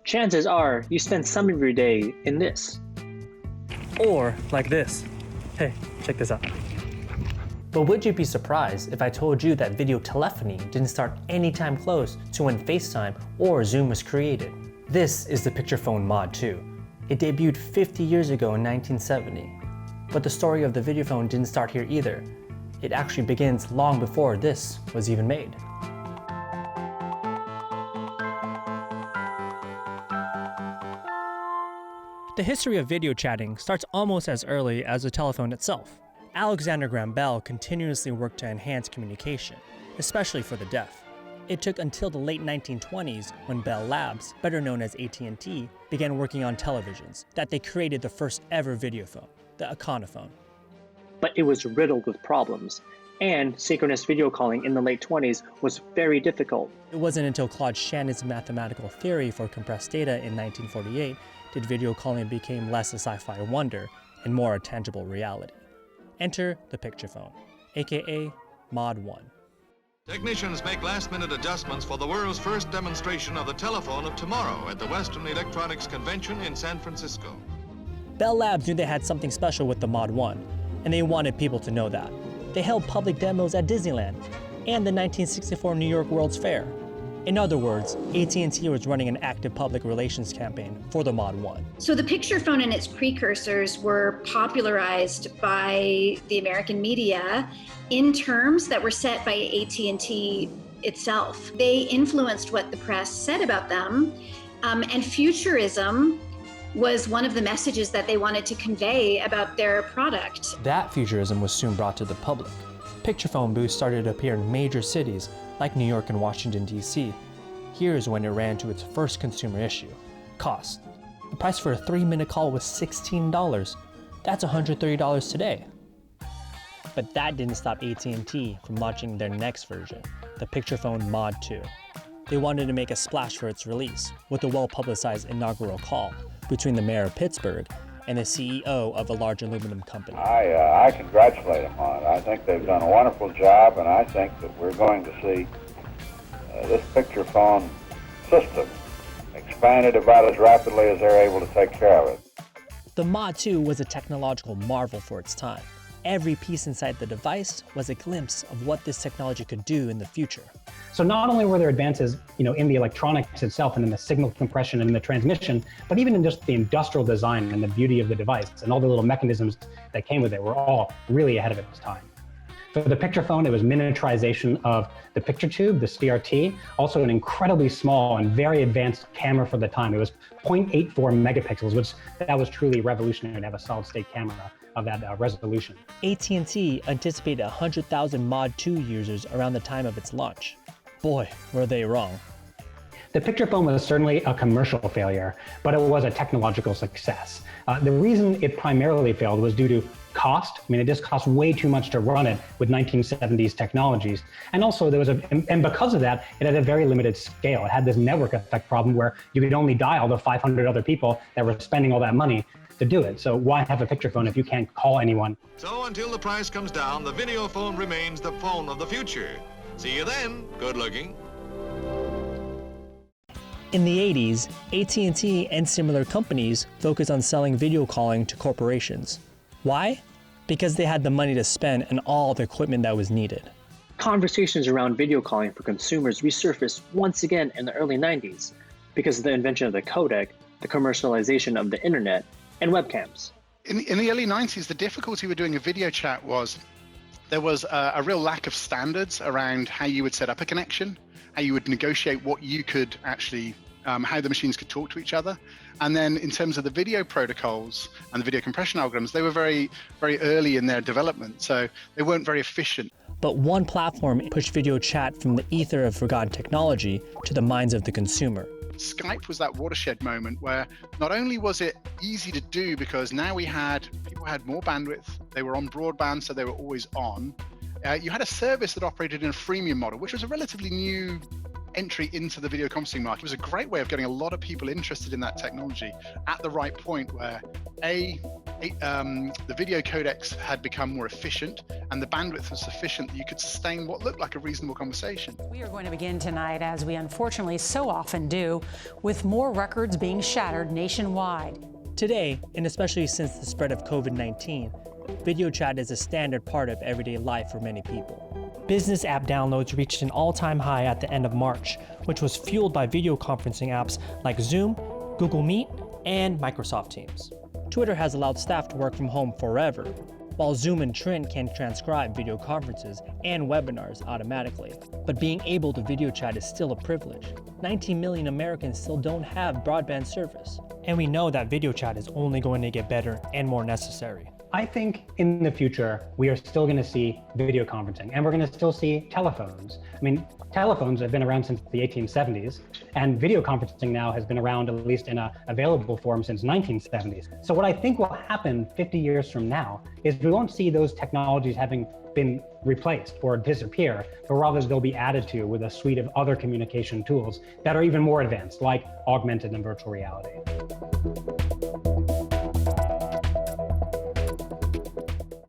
chances are you spend some of your day in this. Or like this. Hey, check this out. But would you be surprised if I told you that video telephony didn't start anytime close to when FaceTime or Zoom was created? This is the Picturephone Mod 2. It debuted 50 years ago in 1970. But the story of the videophone didn't start here either. It actually begins long before this was even made. The history of video chatting starts almost as early as the telephone itself. Alexander Graham Bell continuously worked to enhance communication, especially for the deaf. It took until the late 1920s when Bell Labs, better known as AT&T, began working on televisions, that they created the first ever videophone, the Econophone. But it was riddled with problems, and synchronous video calling in the late 20s was very difficult. It wasn't until Claude Shannon's mathematical theory for compressed data in 1948 did video calling become less a sci-fi wonder and more a tangible reality. Enter the Picturephone, aka Mod 1. Technicians make last-minute adjustments for the world's first demonstration of the telephone of tomorrow at the Western Electronics Convention in San Francisco. Bell Labs knew they had something special with the Mod 1, and they wanted people to know that. They held public demos at Disneyland and the 1964 New York World's Fair. In other words, AT&T was running an active public relations campaign for the Mod 1. So the Picturephone and its precursors were popularized by the American media in terms that were set by AT&T itself. They influenced what the press said about them, and futurism was one of the messages that they wanted to convey about their product. That futurism was soon brought to the public. Picturephone booths started to appear in major cities like New York and Washington, D.C. Here's when it ran to its first consumer issue: cost. The price for a 3-minute call was $16. That's $130 today. But that didn't stop AT&T from launching their next version, the Picturephone Mod 2. They wanted to make a splash for its release with a well-publicized inaugural call between the mayor of Pittsburgh and the CEO of a large aluminum company. I congratulate them on it. I think they've done a wonderful job, and I think that we're going to see this Picturephone system expanded about as rapidly as they're able to take care of it. The Mod 2 was a technological marvel for its time. Every piece inside the device was a glimpse of what this technology could do in the future. So not only were there advances, in the electronics itself and in the signal compression and in the transmission, but even in just the industrial design and the beauty of the device and all the little mechanisms that came with it were all really ahead of its time. For the Picturephone, it was miniaturization of the picture tube, the CRT, also an incredibly small and very advanced camera for the time. It was 0.84 megapixels, which that was truly revolutionary to have a solid-state camera of that resolution. AT&T anticipated 100,000 Mod 2 users around the time of its launch. Boy, were they wrong. The Picturephone was certainly a commercial failure, but it was a technological success. The reason it primarily failed was due to cost. It just cost way too much to run it with 1970s technologies. And also and because of that, it had a very limited scale. It had this network effect problem where you could only dial the 500 other people that were spending all that money to do it. So why have a Picturephone if you can't call anyone? So until the price comes down, the video phone remains the phone of the future. See you then. Good looking. In the 80s, AT&T and similar companies focused on selling video calling to corporations. Why? Because they had the money to spend on all the equipment that was needed. Conversations around video calling for consumers resurfaced once again in the early 90s because of the invention of the codec, the commercialization of the internet, and webcams. In the early 90s, the difficulty with doing a video chat was there was a real lack of standards around how you would set up a connection, how you would negotiate what you could actually, how the machines could talk to each other. And then in terms of the video protocols and the video compression algorithms, they were very, very early in their development, so they weren't very efficient. But one platform pushed video chat from the ether of forgotten technology to the minds of the consumer. Skype was that watershed moment where not only was it easy to do because now people had more bandwidth, they were on broadband, so they were always on. You had a service that operated in a freemium model, which was a relatively new entry into the video conferencing market. It was a great way of getting a lot of people interested in that technology at the right point where A, the video codecs had become more efficient and the bandwidth was sufficient that you could sustain what looked like a reasonable conversation. We are going to begin tonight, as we unfortunately so often do, with more records being shattered nationwide. Today, and especially since the spread of COVID-19, video chat is a standard part of everyday life for many people. Business app downloads reached an all-time high at the end of March, which was fueled by video conferencing apps like Zoom, Google Meet, and Microsoft Teams. Twitter has allowed staff to work from home forever, while Zoom and Trint can transcribe video conferences and webinars automatically. But being able to video chat is still a privilege. 19 million Americans still don't have broadband service, and we know that video chat is only going to get better and more necessary. I think in the future, we are still going to see video conferencing, and we're going to still see telephones. I mean, telephones have been around since the 1870s, and video conferencing now has been around, at least in a available form, since 1970s. So what I think will happen 50 years from now is we won't see those technologies having been replaced or disappear, but rather they'll be added to with a suite of other communication tools that are even more advanced, like augmented and virtual reality.